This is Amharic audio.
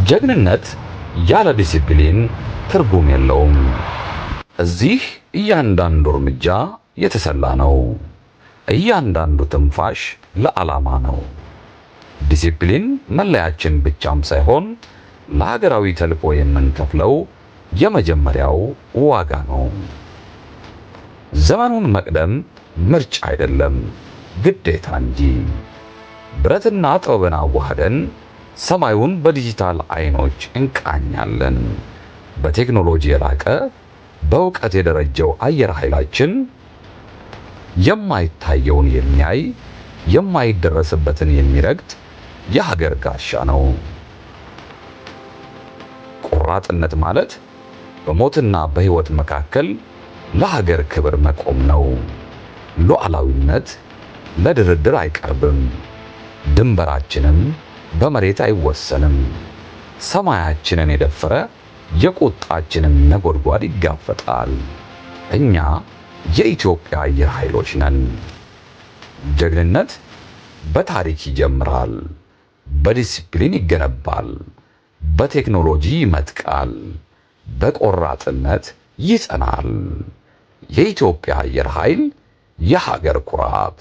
ጀግንነት ያለ ዲሲፕሊን ትርጉም የለውም። እዚህ እያንዳንዱ እርምጃ የተሰላ ነው። እያንዳንዱ ትንፋሽ ለዓላማ ነው። ዲሲፕሊን መለያችን ብቻም ሳይሆን ለሀገራዊ ተልዕኮ የምንከፍለው የመጀመሪያው ዋጋ ነው። ዘመኑን መቅደም ምርጫ አይደለም፣ ግዴታ እንጂ። ብረትና ጥበብን አዋህደን ሰማዩን በዲጂታል አይኖች እንቃኛለን። በቴክኖሎጂ የላቀ በእውቀት የደረጀው አየር ኃይላችን የማይታየውን የሚያይ የማይደረስበትን የሚረግጥ የሀገር ጋሻ ነው። ቆራጥነት ማለት በሞትና በሕይወት መካከል ለሀገር ክብር መቆም ነው። ሉዓላዊነት ለድርድር አይቀርብም። ድንበራችንም በመሬት አይወሰንም። ሰማያችንን የደፈረ የቁጣችንን ነጎድጓድ ይጋፈጣል። እኛ የኢትዮጵያ አየር ኃይሎች ነን። ጀግንነት በታሪክ ይጀምራል፣ በዲሲፕሊን ይገነባል፣ በቴክኖሎጂ ይመጥቃል፣ በቆራጥነት ይጸናል። የኢትዮጵያ አየር ኃይል የሀገር ኩራት።